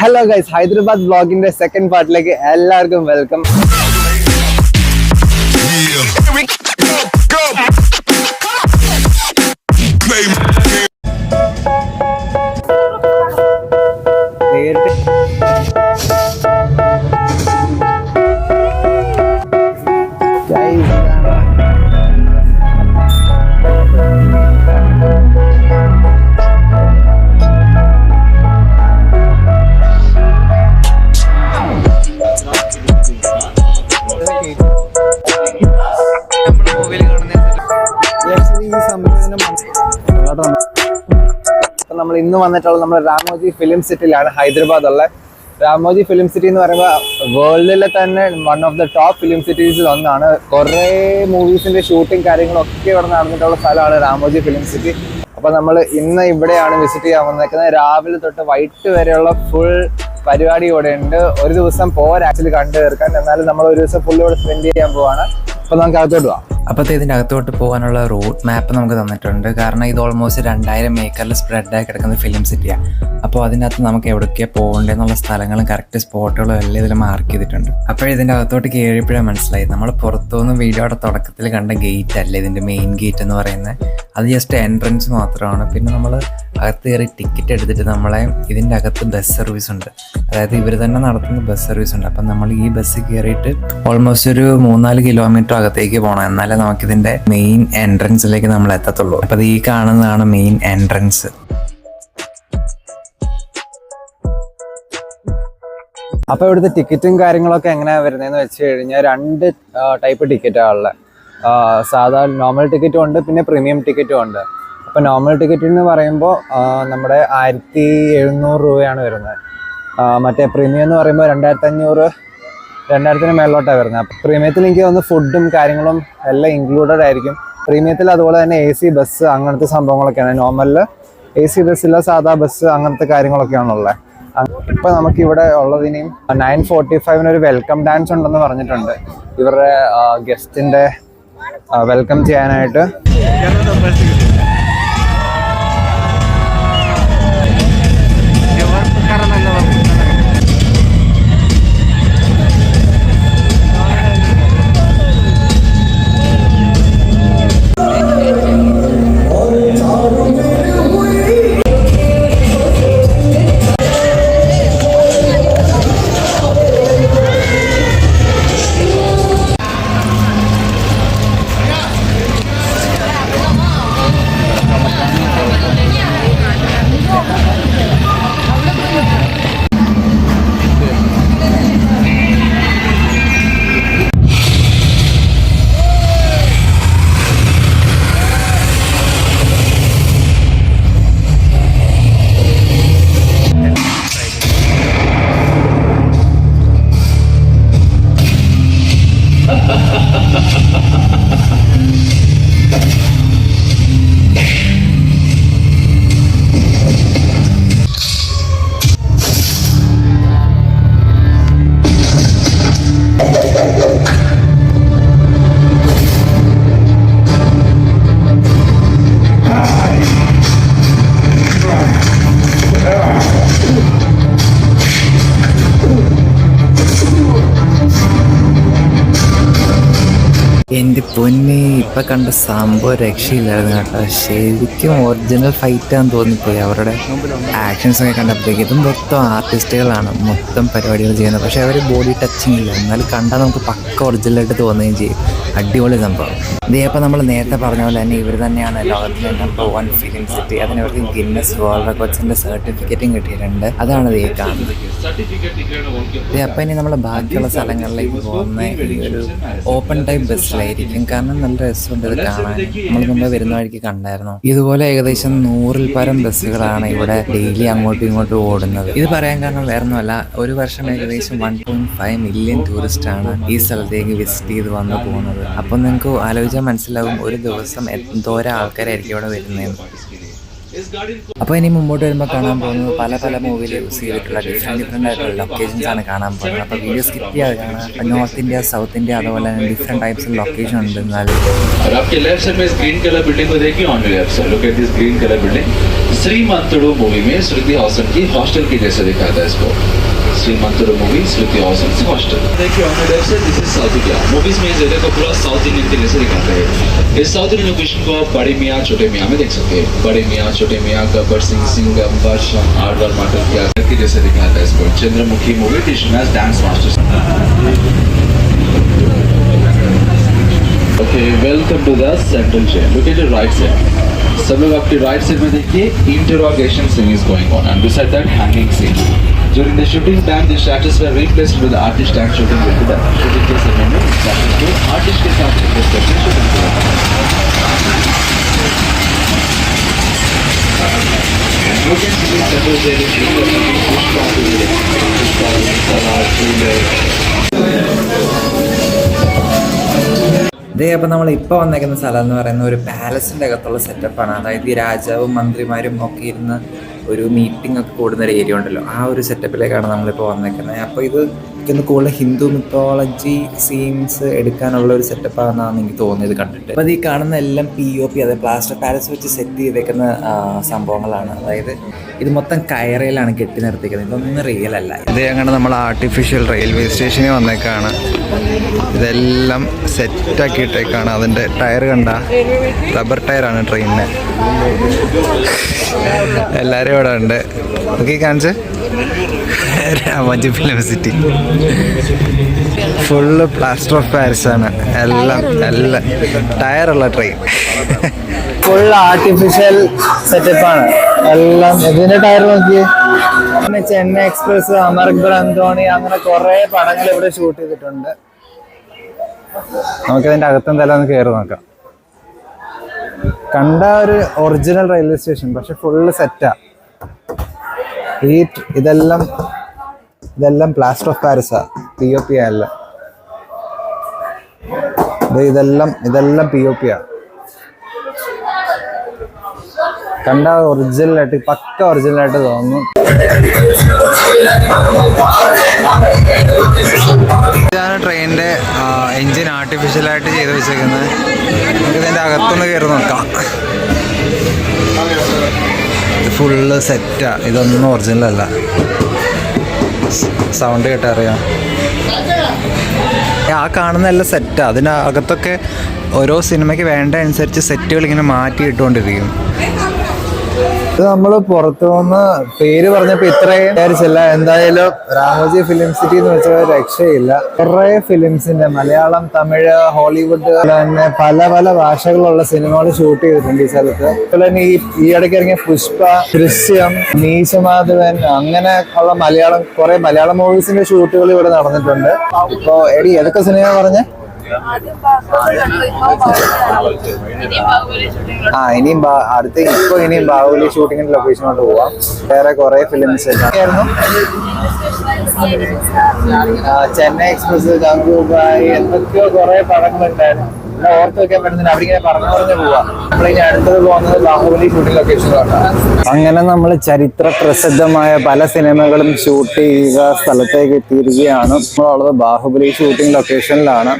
Hello guys, Hyderabad vlog in the second part like എല്ലാവർക്കും welcome. നമ്മൾ ഇന്ന് വന്നിട്ടുള്ള നമ്മുടെ രാമോജി ഫിലിം സിറ്റിയിലാണ് ഹൈദരാബാദ് ഉള്ള. രാമോജി ഫിലിം സിറ്റി എന്ന് പറയുമ്പോൾ വേൾഡിലെ തന്നെ one of the top film സിറ്റീസിൽ ഒന്നാണ്. കുറേ മൂവീസിന്റെ ഷൂട്ടിംഗ് കാര്യങ്ങളൊക്കെ ഇവിടെ നടന്നിട്ടുള്ള സ്ഥലമാണ് രാമോജി ഫിലിം സിറ്റി. അപ്പൊ നമ്മൾ ഇന്ന് ഇവിടെയാണ് വിസിറ്റ് ചെയ്യാൻ വന്നിരിക്കുന്നത്. രാവിലെ തൊട്ട് വൈകിട്ട് വരെയുള്ള ഫുൾ പരിപാടി ഇവിടെ ഉണ്ട്. ഒരു ദിവസം പോരാ ആക്ച്വലി കണ്ടു തീർക്കാൻ, എന്നാലും നമ്മൾ ഒരു ദിവസം ഫുൾ ഇവിടെ സ്പെൻഡ് ചെയ്യാൻ പോവാണ്. അപ്പൊ നമുക്ക് അകത്തോട്ട് പോവാം. അപ്പോഴത്തെ ഇതിൻ്റെ അകത്തോട്ട് പോകാനുള്ള റൂട്ട് മാപ്പ് നമുക്ക് തന്നിട്ടുണ്ട്. കാരണം ഇത് ഓൾമോസ്റ്റ് 2000 ഏക്കറിൽ സ്പ്രെഡായി കിടക്കുന്ന ഫിലിം സിറ്റിയാണ്. അപ്പോൾ അതിനകത്ത് നമുക്ക് എവിടേക്കാണ് പോകേണ്ടതെന്നുള്ള സ്ഥലങ്ങളും കറക്റ്റ് സ്പോട്ടുകളും എല്ലാം ഇതിൽ മാർക്ക് ചെയ്തിട്ടുണ്ട്. അപ്പോഴിതിൻ്റെ അകത്തോട്ട് കയറിയപ്പോഴേ മനസ്സിലായി നമ്മൾ പുറത്തുനിന്ന് വീഡിയോയുടെ തുടക്കത്തിൽ കണ്ട ഗേറ്റ് അല്ല ഇതിൻ്റെ മെയിൻ ഗേറ്റ് എന്ന് പറയുന്നത്. അത് ജസ്റ്റ് എൻട്രൻസ് മാത്രമാണ്. പിന്നെ നമ്മൾ അകത്ത് കയറി ടിക്കറ്റ് എടുത്തിട്ട് നമ്മളെ ഇതിൻ്റെ അകത്ത് ബസ് സർവീസ് ഉണ്ട്. അതായത് ഇവർ തന്നെ നടത്തുന്ന ബസ് സർവീസ് ഉണ്ട്. അപ്പം നമ്മൾ ഈ ബസ്സിൽ കയറിയിട്ട് ഓൾമോസ്റ്റ് ഒരു 3-4 കിലോമീറ്റർ അകത്തേക്ക് പോകണം. എന്നാലേ നമുക്കിതിൻ്റെ മെയിൻ എൻട്രൻസിലേക്ക് നമ്മൾ എത്തത്തുള്ളൂ. അപ്പം അത് ഈ കാണുന്നതാണ് മെയിൻ എൻട്രൻസ്. അപ്പോൾ ഇവിടുത്തെ ടിക്കറ്റും കാര്യങ്ങളൊക്കെ എങ്ങനെയാണ് വരുന്നതെന്ന് വെച്ച് കഴിഞ്ഞാൽ 2 ടൈപ്പ് ടിക്കറ്റാണ് ഉള്ളത്. സാധാ നോർമൽ ടിക്കറ്റും ഉണ്ട്, പിന്നെ പ്രീമിയം ടിക്കറ്റും ഉണ്ട്. അപ്പോൾ നോർമൽ ടിക്കറ്റ് എന്ന് പറയുമ്പോൾ നമ്മുടെ 1700 രൂപയാണ് വരുന്നത്. മറ്റേ പ്രീമിയം എന്ന് പറയുമ്പോൾ 2500-2000 മേലോട്ടാണ് വരുന്നത്. അപ്പോൾ പ്രീമിയത്തിൽ എനിക്ക് തോന്നുന്നു ഫുഡും കാര്യങ്ങളും എല്ലാം ഇൻക്ലൂഡഡ് ആയിരിക്കും. പ്രീമിയത്തിൽ അതുപോലെ തന്നെ AC ബസ് അങ്ങനത്തെ സംഭവങ്ങളൊക്കെയാണ്. നോർമലിൽ AC ബസ്സില്ല, സാധാ ബസ് അങ്ങനത്തെ കാര്യങ്ങളൊക്കെയാണുള്ളത്. ഇപ്പം നമുക്കിവിടെ ഉള്ളതിനെയും 9:45 ഒരു വെൽക്കം ഡാൻസ് ഉണ്ടെന്ന് പറഞ്ഞിട്ടുണ്ട്. ഇവരുടെ ഗസ്റ്റിൻ്റെ വെൽക്കം ചെയ്യാനായിട്ട്. എൻ്റെ പൊന്നെ, ഇപ്പം കണ്ട സംഭവം രക്ഷയില്ലായിരുന്നു കേട്ടോ. ശരിക്കും ഒറിജിനൽ ഫൈറ്റാന്ന് തോന്നിപ്പോയി. അവരുടെ ആക്ഷൻസൊക്കെ കണ്ടപ്പോഴത്തേക്ക് ഇത് മൊത്തം ആർട്ടിസ്റ്റുകളാണ് മൊത്തം പരിപാടികൾ ചെയ്യുന്നത്. പക്ഷേ അവർ ബോഡി ടച്ചിങ് ഇല്ല, എന്നാലും കണ്ടാൽ നമുക്ക് പക്ക ഒറിജിനലായിട്ട് തോന്നുകയും ചെയ്യും. അടിപൊളി സംഭവം. ഇതേപ്പോൾ നമ്മൾ നേരത്തെ പറഞ്ഞ പോലെ തന്നെ ഇവർ തന്നെയാണ് ലോകത്തിലെ നമ്പർ 1 ഫിലിം സിറ്റി. അതിനവർക്ക് ഗിന്നസ് വേൾഡ് റെക്കോർഡ്സിൻ്റെ സർട്ടിഫിക്കറ്റും കിട്ടിയിട്ടുണ്ട്. അതാണ് ഇത് കാണുന്നത്. അപ്പം ഇനി നമ്മൾ ബാക്കിയുള്ള സ്ഥലങ്ങളിലേക്ക് പോകുന്ന ഈ ഒരു ഓപ്പൺ ടൈപ്പ് ബസ്സിലായിരിക്കും. കാരണം നല്ല രസമുണ്ട് ഇത് കാണാൻ. നമ്മൾ മുമ്പ് വരുന്ന വഴിക്ക് കണ്ടായിരുന്നു. ഇതുപോലെ ഏകദേശം 100-ൽ പരം ബസ്സുകളാണ് ഇവിടെ ഡെയിലി അങ്ങോട്ടും ഇങ്ങോട്ടും ഓടുന്നത്. ഇത് പറയാൻ കാരണം വേറൊന്നുമല്ല, ഒരു വർഷം ഏകദേശം 1.5 മില്യൺ ടൂറിസ്റ്റാണ് ഈ സ്ഥലത്തേക്ക് വിസിറ്റ് ചെയ്ത് വന്നു പോകുന്നത്. അപ്പം നിങ്ങൾക്ക് ആലോചിച്ചാൽ മനസ്സിലാവും ഒരു ദിവസം എന്തോരം ആൾക്കാരായിരിക്കും ഇവിടെ വരുന്നതെന്ന്. അപ്പോൾ ഇനി മുമ്പോട്ട് വരുമ്പോൾ കാണാൻ പോകുന്നത് പല പല മൂവിയിൽ യൂസ് ചെയ്തിട്ടുള്ള ഡിഫറെൻ്റ് ആയിട്ടുള്ള ലൊക്കേഷൻസ് ആണ് കാണാൻ പോകുന്നത്. അപ്പോൾ വീഡിയോ സ്കിപ്പ് ചെയ്യാതെ കാണാം. നോർത്ത് ഇന്ത്യ, സൗത്ത് ഇന്ത്യ, അതുപോലെ തന്നെ ഡിഫറെൻറ്റ് ടൈപ്സ് ഓഫ് ലൊക്കേഷൻ ഉണ്ട്. എന്നാലും श्रीमंतुडु मूवी में श्रुति हासन की हॉस्टल की जैसे दिखाया था इसको। श्रीमंतुडु मूवी श्रुति हासन से हॉस्टल। देखिए this is south India movies में इस जगह को पूरा साउथ इंडियन के जैसे दिखाते हैं। इस साउथ इंडियन लोकेशन को आप बड़े मियाँ छोटे मियाँ में देख सकते हैं। बड़े मियाँ छोटे मियाँ, गब्बर सिंह, सिंघम, वर्षम, आरवार माटल की जैसे दिखाया था इसको। Chandramukhi movie teaching as dance master. Okay, welcome to the central chair. Look at your right side. सब लोग आपके राइट साइड में देखिए interrogation scene is going on and beside that hanging scene. During the shooting time, the statues were replaced with the artist and shooting with the shooting के समय में statues को artist के साथ replace करके shooting किया। You can see the central chair is pushed onto the ഇതേ അപ്പോൾ നമ്മൾ ഇപ്പോൾ വന്നേക്കുന്ന സ്ഥലം എന്ന് പറയുന്ന ഒരു പാലസിൻ്റെ അകത്തുള്ള സെറ്റപ്പാണ്. അതായത് ഈ രാജാവും മന്ത്രിമാരും ഒക്കെ ഇരുന്ന് ഒരു മീറ്റിംഗ് ഒക്കെ കൂടുന്ന ഒരു ഏരിയ ഉണ്ടല്ലോ, ആ ഒരു സെറ്റപ്പിലേക്കാണ് നമ്മളിപ്പോൾ വന്നേക്കുന്നത്. അപ്പോൾ ഇത് എനിക്കൊന്ന് കൂടുതൽ ഹിന്ദു മിത്തോളജി സീൻസ് എടുക്കാനുള്ള ഒരു സെറ്റപ്പാണെന്നാണ് എനിക്ക് തോന്നിയത് കണ്ടിട്ട്. അപ്പോൾ ഈ കാണുന്ന എല്ലാം POP, അതായത് പ്ലാസ്റ്റർ പാലസ് വെച്ച് സെറ്റ് ചെയ്തേക്കുന്ന സംഭവങ്ങളാണ്. അതായത് ഇത് മൊത്തം കയറയിലാണ് കെട്ടി നിർത്തിക്കുന്നത്, ഇതൊന്നും റിയൽ അല്ല. ഇത് അങ്ങനെ നമ്മൾ ആർട്ടിഫിഷ്യൽ റെയിൽവേ സ്റ്റേഷനിൽ വന്നേക്കാണ്. ഇതെല്ലാം സെറ്റാക്കിയിട്ടേക്കാണ്. അതിൻ്റെ ടയർ കണ്ട റബ്ബർ ടയറാണ് ട്രെയിനിന്. എല്ലാവരും ഇവിടെ ഉണ്ട്. നോക്കി കാണിച്ച് Ramoji film city full plaster of Paris ആണ്. എല്ലാം ടയറുള്ള ട്രെയിൻ, ഫുൾ ആർട്ടിഫിഷ്യൽ സെറ്റപ്പാണ് എല്ലാം. ഇതിന്റെ ടയർ നോക്കിയേ. ചെന്നൈ എക്സ്പ്രസ്, അമർക് അന്തോണി, അങ്ങനെ കുറെ പടങ്ങൾ ഇവിടെ ഷൂട്ട് ചെയ്തിട്ടുണ്ട്. നമുക്കതിന്റെ അകത്തെന്തായാലും ഒന്ന് കയറി നോക്കാം. കണ്ട ഒരു ഒറിജിനൽ റെയിൽവേ സ്റ്റേഷൻ, പക്ഷെ ഫുള്ള് സെറ്റാ. ഇതെല്ലാം പ്ലാസ്റ്റർ ഓഫ് പാരിസാ, POP അല്ല. ഇതെല്ലാം POP ആ. കണ്ട ഒറിജിനലായിട്ട്, പക്ക ഒറിജിനലായിട്ട് തോന്നുന്നു. ഇതാണ് ട്രെയിനിന്റെ എൻജിൻ ആർട്ടിഫിഷ്യലായിട്ട് ചെയ്ത് വെച്ചേക്കുന്നത്. നമുക്ക് ഇതിന്റെ അകത്തൊന്ന് കയറി നോക്കാം. ഇത് ഫുള്ള് സെറ്റാ, ഇതൊന്നും ഒറിജിനൽ അല്ല. സൗണ്ട് കേട്ടറിയാം. ആ കാണുന്ന എല്ലാം സെറ്റാ. അതിനകത്തൊക്കെ ഓരോ സിനിമയ്ക്ക് വേണ്ട അനുസരിച്ച് സെറ്റുകൾ ഇങ്ങനെ മാറ്റി ഇട്ടുകൊണ്ടിരിക്കും. ഇത് നമ്മൾ പുറത്തു നിന്ന് പേര് പറഞ്ഞപ്പോ ഇത്രയും വിചാരിച്ചില്ല. എന്തായാലും രാമോജി ഫിലിം സിറ്റി എന്ന് വെച്ചാൽ രക്ഷയില്ല. കുറെ ഫിലിംസിന്റെ മലയാളം, തമിഴ്, ഹോളിവുഡ് തന്നെ പല പല ഭാഷകളുള്ള സിനിമകൾ ഷൂട്ട് ചെയ്തിട്ടുണ്ട് ഈ സ്ഥലത്ത്. അതുപോലെ തന്നെ ഈ ഇടയ്ക്ക് ഇറങ്ങിയ പുഷ്പ, ദൃശ്യം, നീശമാധവൻ, അങ്ങനെ ഉള്ള കുറെ മലയാളം മൂവീസിന്റെ ഷൂട്ടുകൾ ഇവിടെ നടന്നിട്ടുണ്ട്. ഇപ്പൊ എടി ഏതൊക്കെ സിനിമ പറഞ്ഞേ? ഇനിയും ബാഹുബലി ഷൂട്ടിങ്ങിന്റെ ലൊക്കേഷനോട്ട് പോവാം. വേറെ കുറെ ഫിലിംസ് ആയിരുന്നു. ചെന്നൈ എക്സ്പ്രസ്, ഗംഗൂബായി, എന്തൊക്കെയോ കുറെ പടങ്ങളുണ്ടായിരുന്നു. ഓർത്ത് വെക്കാൻ പറ്റുന്നില്ല. അവരിങ്ങനെ പറഞ്ഞു പോവാ. നമ്മളിനി അടുത്തത് പോകുന്നത് ബാഹുബലി ഷൂട്ടിംഗ് ലൊക്കേഷനിലോട്ടാണ്. അങ്ങനെ നമ്മൾ ചരിത്ര പ്രസിദ്ധമായ പല സിനിമകളും ഷൂട്ട് ചെയ്യുക സ്ഥലത്തേക്ക് എത്തിയിരിക്കുകയാണ്. നമ്മളുള്ളത് ബാഹുബലി ഷൂട്ടിംഗ് ലൊക്കേഷനിലാണ്.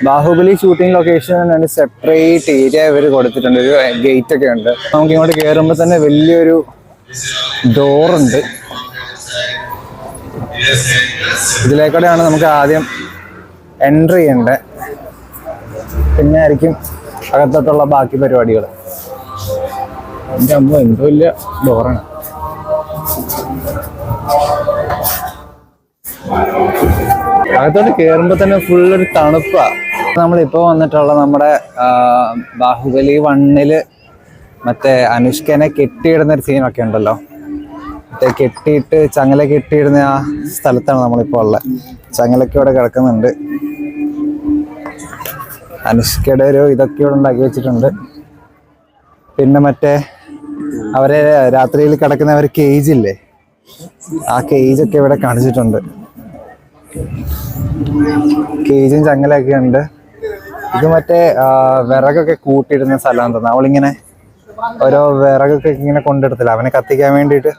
ബാഹുബലി ഷൂട്ടിംഗ് ലൊക്കേഷന് സെപ്പറേറ്റ് ഏരിയ ഇവർ കൊടുത്തിട്ടുണ്ട്. ഒരു ഗേറ്റ് ഒക്കെ ഉണ്ട്. നമുക്ക് ഇങ്ങോട്ട് കയറുമ്പോൾ തന്നെ വലിയൊരു ഡോറുണ്ട്. ഇതിലേക്കൂടെയാണ് നമുക്ക് ആദ്യം എൻട്രി ചെയ്യേണ്ടത്. പിന്നെ ആയിരിക്കും അകത്തോട്ടുള്ള ബാക്കി പരിപാടികൾ. എൻ്റെ അമ്മ എന്തോ വലിയ ഡോറാണ്. അകത്തോട്ട് കയറുമ്പോൾ തന്നെ ഫുള്ളൊരു തണുപ്പാണ്. നമ്മളിപ്പോൾ വന്നിട്ടുള്ള നമ്മുടെ ബാഹുബലി 1 മറ്റേ അനുഷ്കനെ കെട്ടിയിടുന്നൊരു സീനൊക്കെ ഉണ്ടല്ലോ. മറ്റേ കെട്ടിയിട്ട് ചങ്ങല കെട്ടിയിടുന്ന ആ സ്ഥലത്താണ് നമ്മളിപ്പോൾ ഉള്ളത്. ചങ്ങലൊക്കെ ഇവിടെ കിടക്കുന്നുണ്ട്. അനുഷ്കയുടെ ഒരു ഇതൊക്കെ ഇവിടെ ഉണ്ടാക്കി വെച്ചിട്ടുണ്ട്. പിന്നെ മറ്റേ അവരെ രാത്രിയിൽ കിടക്കുന്ന ഒരു കേജില്ലേ, ആ കേജൊക്കെ ഇവിടെ കാണിച്ചിട്ടുണ്ട്. കേജും ചങ്ങലൊക്കെ ഉണ്ട്. ഇത് മറ്റേ വിറകൊക്കെ കൂട്ടിയിടുന്ന സ്ഥലം തോന്നുന്നു. അവളിങ്ങനെ ഓരോ വിറകൊക്കെ ഇങ്ങനെ കൊണ്ടെടുത്തില്ല, അവനെ കത്തിക്കാൻ വേണ്ടിയിട്ട്.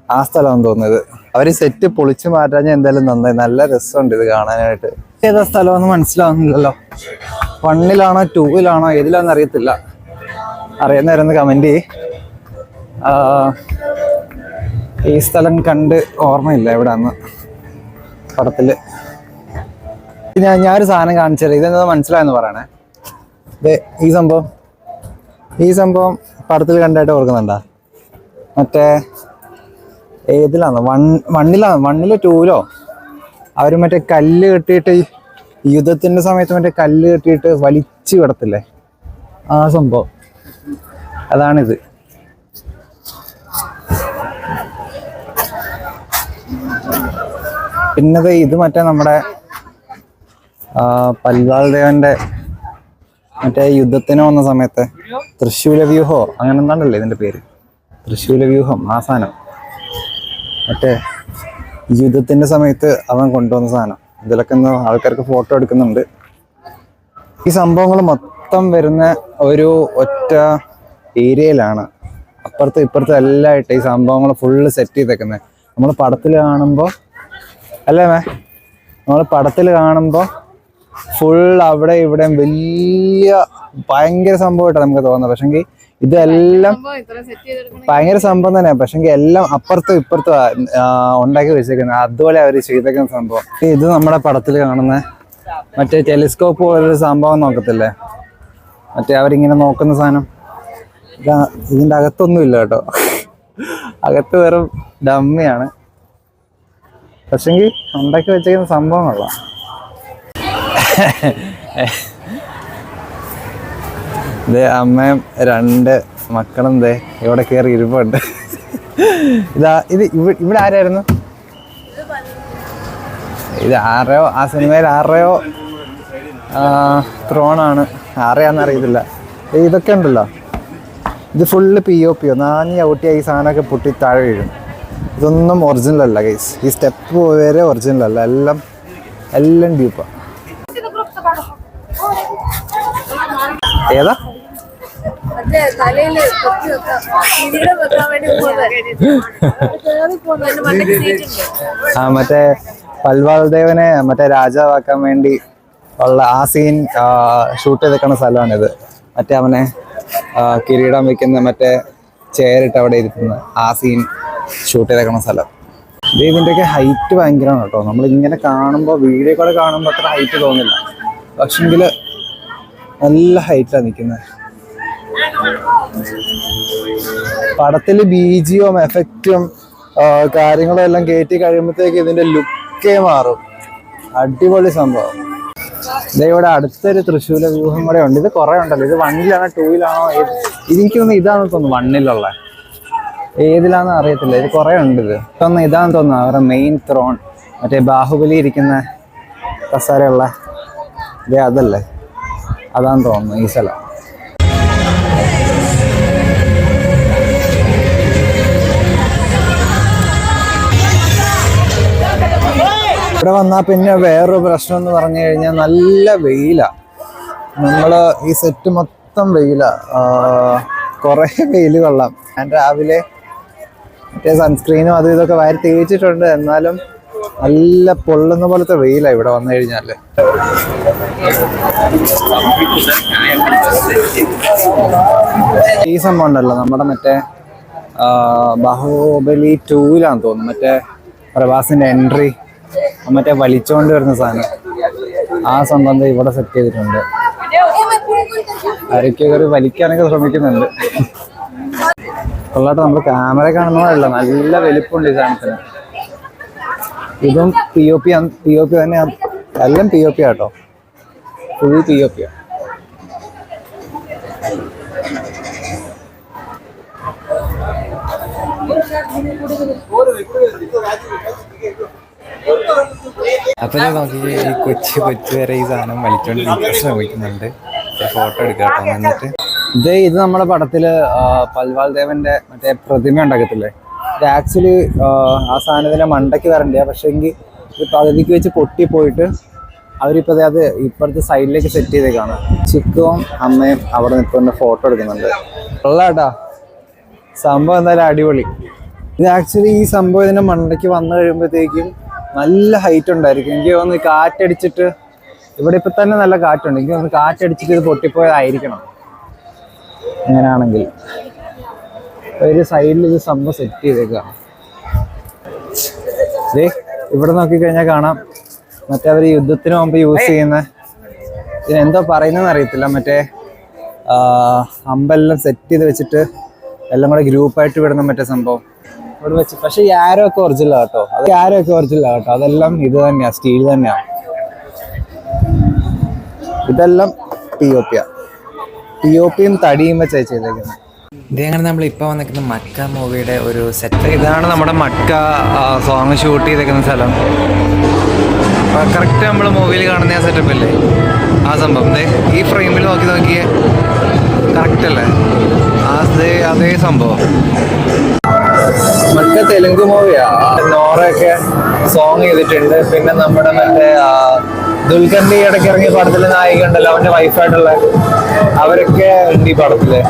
ആ സ്ഥലമാണെന്ന് തോന്നുന്നത്. അവര് സെറ്റ് പൊളിച്ചു മാറ്റാൻ എന്തായാലും നന്നായി. നല്ല രസമുണ്ട് ഇത് കാണാനായിട്ട്. ഏതാ സ്ഥലമൊന്നും മനസ്സിലാവുന്നില്ലല്ലോ. 1 2 ഏതിലാണെന്ന് അറിയത്തില്ല. അറിയുന്നവരൊന്ന് കമന്റ് ചെയ്യ്. ഈ സ്ഥലം കണ്ട് ഓർമ്മയില്ല എവിടെയാന്ന് പടത്തില്. ഞാനൊരു സാധനം കാണിച്ചത് ഇതെന്താ മനസ്സിലായെന്ന് പറയണേ. ഈ സംഭവം പടത്തിൽ കണ്ടായിട്ട് ഓർക്കുന്നുണ്ടാ? മറ്റേ ഏതിലാന്ന് വണ്ണില് 2-ലോ അവർ മറ്റേ കല്ല് കെട്ടിയിട്ട് യുദ്ധത്തിന്റെ സമയത്ത് മറ്റേ കല്ല് കെട്ടിയിട്ട് വലിച്ചു കിടത്തില്ലേ, ആ സംഭവം അതാണിത്. പിന്നത് ഇത് മറ്റേ നമ്മുടെ പൽവാൾ ദേവന്റെ മറ്റേ യുദ്ധത്തിന് വന്ന സമയത്ത് തൃശ്ശൂല വ്യൂഹോ അങ്ങനെ എന്താണ്ടല്ലേ ഇതിന്റെ പേര്, തൃശ്ശൂല വ്യൂഹം. ആ സാധനം മറ്റേ യുദ്ധത്തിന്റെ സമയത്ത് അവൻ കൊണ്ടുവന്ന സാധനം. ഇതിലൊക്കെ ആൾക്കാർക്ക് ഫോട്ടോ എടുക്കുന്നുണ്ട്. ഈ സംഭവങ്ങൾ മൊത്തം വരുന്ന ഒരു ഒറ്റ ഏരിയയിലാണ്. അപ്പുറത്തും ഇപ്പുറത്തും എല്ലാം ആയിട്ട് ഈ സംഭവങ്ങൾ ഫുള്ള് സെറ്റ് ചെയ്തേക്കുന്നത്. നമ്മൾ പടത്തിൽ കാണുമ്പോൾ അല്ലേ നമ്മൾ പടത്തിൽ കാണുമ്പോൾ ഫുൾ അവിടെ ഇവിടെ വലിയ ഭയങ്കര സംഭവമായിട്ടാണ് നമുക്ക് തോന്നുന്നത്. പക്ഷെങ്കിൽ ഇതെല്ലാം ഭയങ്കര സംഭവം തന്നെയാണ്. പക്ഷെങ്കിൽ എല്ലാം അപ്പുറത്തും ഇപ്പുറത്തും ഉണ്ടാക്കി വെച്ചേക്കുന്നത്. അതുപോലെ അവർ ചെയ്തേക്കുന്ന സംഭവം. ഇത് നമ്മുടെ പടത്തിൽ കാണുന്ന മറ്റേ ടെലിസ്കോപ്പ് പോലൊരു സംഭവം നോക്കത്തില്ലേ, മറ്റേ അവരിങ്ങനെ നോക്കുന്ന സാധനം. ഇതിൻ്റെ അകത്തൊന്നും ഇല്ല കേട്ടോ, അകത്ത് വെറും ഡമ്മിയാണ്. പക്ഷെങ്കിൽ ഉണ്ടാക്കി വെച്ചേക്കുന്ന സംഭവങ്ങളാണ്. ഇതേ അമ്മയും 2 മക്കളും ദേ ഇവിടെ കയറി ഇരിപ്പുണ്ട്. ഇത് ഇവിടെ ആരായിരുന്നു? ഇത് ആരെയോ ആ സിനിമയിൽ ആരെയോ ത്രോണാണ്, ആരെയാന്ന് അറിയത്തില്ല. ഇതൊക്കെ ഉണ്ടല്ലോ, ഇത് ഫുള്ള് POP. നാഞ്ഞ ഔട്ടിയായി ഈ സാധനമൊക്കെ പൊട്ടി താഴെ വീഴും. ഇതൊന്നും ഒറിജിനൽ അല്ല ഗൈസ്. ഈ സ്റ്റെപ്പ് വരെ ഒറിജിനൽ അല്ല, എല്ലാം ഡ്യൂപ്പാണ്. ഏതാ മറ്റേ പൽവാൾ ദേവനെ മറ്റേ രാജാവാക്കാൻ വേണ്ടി ഉള്ള ആ സീൻ ഷൂട്ട് ചെയ്തേക്കുന്ന സ്ഥലമാണിത്. മറ്റേ അവനെ കിരീടം വെക്കുന്ന മറ്റേ ചെയറിട്ട് അവിടെ ഇരുത്തുന്ന ആ സീൻ ഷൂട്ട് ചെയ്തേക്കുന്ന സ്ഥലം. ഇതിൻ്റെയൊക്കെ ഹൈറ്റ് ഭയങ്കരമാണ് കേട്ടോ. നമ്മളിങ്ങനെ കാണുമ്പോൾ വീഡിയോ കൂടെ കാണുമ്പോൾ അത്ര ഹൈറ്റ് തോന്നില്ല, പക്ഷെങ്കിൽ നല്ല ഹൈറ്റിലാണ് നിൽക്കുന്നത്. പടത്തിൽ BGയും എഫക്റ്റും കാര്യങ്ങളും എല്ലാം കയറ്റി കഴിയുമ്പോഴത്തേക്ക് ഇതിന്റെ ലുക്കേ മാറും. അടിപൊളി സംഭവം. ഇവിടെ അടുത്തൊരു തൃശ്ശൂല വ്യൂഹം കൂടെ ഉണ്ട്. ഇത് കുറെ ഉണ്ടല്ലോ. ഇത് 1-ലാണോ 2-ലാണോ? എനിക്ക് തോന്നുന്നു ഇതാണെന്ന് തോന്നുന്നു 1-ലുള്ള. ഏതിലാന്ന് അറിയത്തില്ല. ഇത് കുറെ ഉണ്ട്. ഇത് തോന്നുന്നു ഇതാന്ന് തോന്നുന്നു അവരുടെ മെയിൻ ത്രോൺ, മറ്റേ ബാഹുബലി ഇരിക്കുന്ന കസേരയുള്ള ഇതേ അതല്ലേ, അതാന്ന് തോന്നുന്നു ഈ സ്ഥലം. ഇവിടെ വന്നാൽ പിന്നെ വേറൊരു പ്രശ്നം എന്ന് പറഞ്ഞു കഴിഞ്ഞാൽ നല്ല വെയിലാണ്. നമ്മൾ ഈ സെറ്റ് മൊത്തം വെയിലാണ്, കുറേ വെയിൽ കൊള്ളാം. ഞാൻ രാവിലെ മറ്റേ സൺസ്ക്രീനും അതും ഇതൊക്കെ വാരി തേച്ചിട്ടുണ്ട്. എന്നാലും നല്ല പൊള്ളുന്ന പോലത്തെ വെയിലാണ് ഇവിടെ വന്നു കഴിഞ്ഞാൽ. ഈ സംഭവം ഉണ്ടല്ലോ നമ്മുടെ മറ്റേ ബാഹുബലി 2-ലാന്ന് തോന്നുന്നു, മറ്റേ പ്രഭാസിന്റെ എൻട്രി മറ്റേ വലിച്ചോണ്ട് വരുന്ന സാധനം. ആ സംബന്ധം ഇവിടെ സെറ്റ് ചെയ്തിട്ടുണ്ട്. ആരൊക്കെ ഒരു വലിക്കാനൊക്കെ ശ്രമിക്കുന്നുണ്ട്. കൊള്ളാട്ട് നമ്മൾ ക്യാമറ കാണുന്നതല്ല, നല്ല വലിപ്പമുണ്ട് ഈ സാധനത്തിന്. ഇതും POP തന്നെയാണ്, എല്ലാം POP ആട്ടോ, ഫുൾ POP. അപ്പൊ നമുക്ക് ഈ കൊച്ചു വരെ ഈ സാധനം വലിച്ചോണ്ടിരിക്കാൻ ശ്രമിക്കുന്നുണ്ട്. ഫോട്ടോ എടുക്കാം എന്നിട്ട്. ഇത് നമ്മുടെ പടത്തില് പൽവാൾ ദേവന്റെ മറ്റേ പ്രതിമ ഉണ്ടാക്കത്തില്ലേ, ഇത് ആക്ച്വലി ആ സാധനത്തിന്റെ മണ്ടയ്ക്ക് വരണ്ട. പക്ഷെ എങ്കിൽ ഇത് പകുതിക്ക് വെച്ച് പൊട്ടിപ്പോയിട്ട് അവരിപ്പോൾ അത് ഇപ്പുറത്തെ സൈഡിലേക്ക് സെറ്റ് ചെയ്തേക്കാണ്. ചിക്കുവും അമ്മയും അവിടെ നിൽക്കുന്ന ഫോട്ടോ എടുക്കുന്നുണ്ട്. കൊള്ളാട്ടാ സംഭവം, എന്തായാലും അടിപൊളി. ഇത് ആക്ച്വലി ഈ സംഭവം ഇതിന്റെ മണ്ടയ്ക്ക് വന്നു കഴിയുമ്പോഴത്തേക്കും നല്ല ഹൈറ്റ് ഉണ്ടായിരിക്കും. എനിക്ക് തോന്നുന്നു കാറ്റടിച്ചിട്ട്, ഇവിടെ ഇപ്പം തന്നെ നല്ല കാറ്റുണ്ട്, എനിക്ക് തോന്നുന്നു കാറ്റടിച്ചിട്ട് ഇത് പൊട്ടിപ്പോയതായിരിക്കണം. അങ്ങനെയാണെങ്കിൽ ഒരു സൈഡിൽ ഇത് സംഭവം സെറ്റ് ചെയ്തേക്കാണ്. ഇവിടെ നോക്കിക്കഴിഞ്ഞാൽ കാണാം മറ്റേ അവർ യുദ്ധത്തിന് മുമ്പ് യൂസ് ചെയ്യുന്ന ഇതിനെന്തോ പറയുന്നതെന്ന് അറിയത്തില്ല, മറ്റേ അമ്പെല്ലാം സെറ്റ് ചെയ്ത് വെച്ചിട്ട് എല്ലാം കൂടെ ഗ്രൂപ്പായിട്ട് വിടുന്ന മറ്റേ സംഭവം ഇവിടെ വെച്ച്. പക്ഷെ ഈ ആരോ ഒക്കെ ഒറിജിനൽ ആട്ടോ, അതെല്ലാം ഇത് തന്നെയാണ്, സ്റ്റീൽ തന്നെയാണ്. ഇതെല്ലാം POPയും തടിയും വെച്ചാണ് ചെയ്തേക്കുന്നത്. ഇതങ്ങനെ നമ്മൾ ഇപ്പോൾ വന്നിരിക്കുന്ന മക്ക മൂവിയുടെ ഒരു സെറ്റ്. ഇതാണ് നമ്മുടെ മക്ക സോങ് ഷൂട്ട് ചെയ്തേക്കുന്ന സ്ഥലം. കറക്റ്റ് നമ്മൾ മൂവിയിൽ കാണുന്ന ആ സെറ്റപ്പ് അല്ലേ, ആ സംഭവം. ഈ ഫ്രെയിമിൽ നോക്കിയേ കറക്റ്റ് അല്ലേ, അതേ സംഭവം. മക്ക തെലുങ്ക് മൂവിയാ. നോറയൊക്കെ സോങ് ചെയ്തിട്ടുണ്ട്. പിന്നെ നമ്മുടെ മറ്റേ ദുൽഖറിന്റെ ഇടയ്ക്ക് ഇറങ്ങിയ പടത്തിലെ നായിക ഉണ്ടല്ലോ, അവന്റെ വൈഫായിട്ടുള്ള, അവരൊക്കെ ഉണ്ട് ഈ പടത്തില്.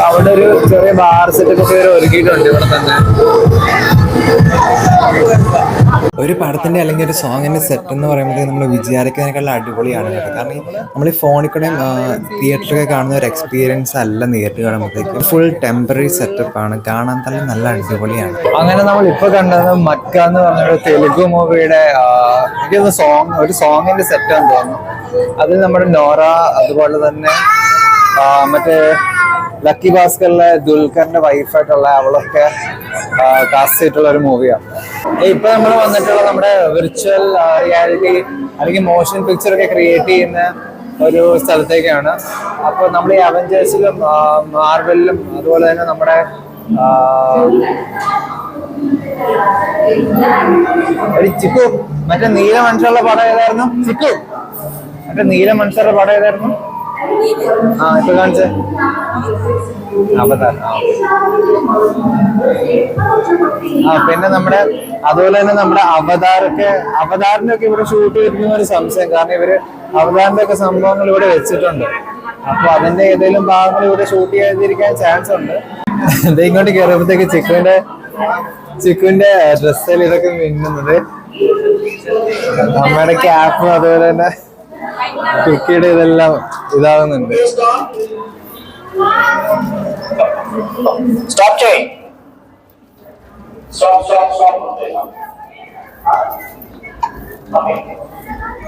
അവിടെ ഒരു ചെറിയ ബാർ സെറ്റപ്പ് ഒക്കെ ഒരുക്കിയിട്ടുണ്ട് ഇവിടെ തന്നെ. ഒരു പടത്തിൻ്റെ അല്ലെങ്കിൽ ഒരു സോങ്ങിൻ്റെ സെറ്റ് എന്ന് പറയുമ്പോഴത്തേക്ക് നമ്മൾ വിചാരിക്കുന്നതിനേക്കാളും അടിപൊളിയാണ് കേട്ടോ. കാരണം നമ്മൾ ഈ ഫോണിൽ കൂടെയും തിയേറ്ററിലൊക്കെ കാണുന്ന ഒരു എക്സ്പീരിയൻസ് അല്ല നേരിട്ട് കാണുമ്പോഴത്തേക്ക്. ഫുൾ ടെമ്പററി സെറ്റപ്പാണ്, കാണാൻ തന്നെ നല്ല അടിപൊളിയാണ്. അങ്ങനെ നമ്മൾ ഇപ്പൊ കണ്ടത് മക്ക എന്ന് പറഞ്ഞൊരു തെലുഗു മൂവിയുടെ ഒരു സോങ്ങിന്റെ സെറ്റാന്ന് തോന്നുന്നു. അതിൽ നമ്മുടെ നോറ, അതുപോലെ തന്നെ മറ്റേ ലക്കി ഭാസ്കറിലെ ദുൽഖറിന്റെ വൈഫായിട്ടുള്ള അവളൊക്കെ കാസ്റ്റ് ചെയ്തിട്ടുള്ള ഒരു മൂവിയാണ്. ഇപ്പൊ നമ്മൾ വന്നിട്ടുള്ള നമ്മുടെ വിർച്വൽ റിയാലിറ്റി അല്ലെങ്കിൽ മോഷൻ പിക്ചർ ഒക്കെ ക്രിയേറ്റ് ചെയ്യുന്ന ഒരു സ്ഥലത്തേക്കാണ്. അപ്പോൾ നമ്മൾ ഈ അവഞ്ചേഴ്സിലും മാർവലിലും അതുപോലെ തന്നെ നമ്മുടെ ഒരു ചിക്കു, മറ്റേ നീല മനുഷ്യരുടെ പടം ഏതായിരുന്നു? ചിക്കു, മറ്റേ നീല മനുഷ്യരുടെ പടം ഏതായിരുന്നു? ഇപ്പൊ കാണിച്ചേ അവതാർ. പിന്നെ നമ്മുടെ അതുപോലെ തന്നെ നമ്മുടെ അവതാറിന്റെ ഒക്കെ ഇവിടെ ഷൂട്ട് ചെയ്തിരിക്കുന്ന ഒരു സംശയം. കാരണം ഇവര് അവതാറിന്റെ ഒക്കെ സംഭവങ്ങൾ ഇവിടെ വെച്ചിട്ടുണ്ട്. അപ്പൊ അതിന്റെ ഏതെങ്കിലും ഭാഗങ്ങൾ ഇവിടെ ഷൂട്ട് ചെയ്തിരിക്കാൻ ചാൻസ് ഉണ്ട്. ഇങ്ങോട്ട് കയറിയപ്പോഴത്തേക്ക് ചിക്കുവിന്റെ ഡ്രസ്സിൽ ഇതൊക്കെ മിന്നുന്നത്. അമ്മയുടെ ക്യാപ്പും അതുപോലെ തന്നെ കുക്കിയുടെ ഇതെല്ലാം ഇതാകുന്നുണ്ട്.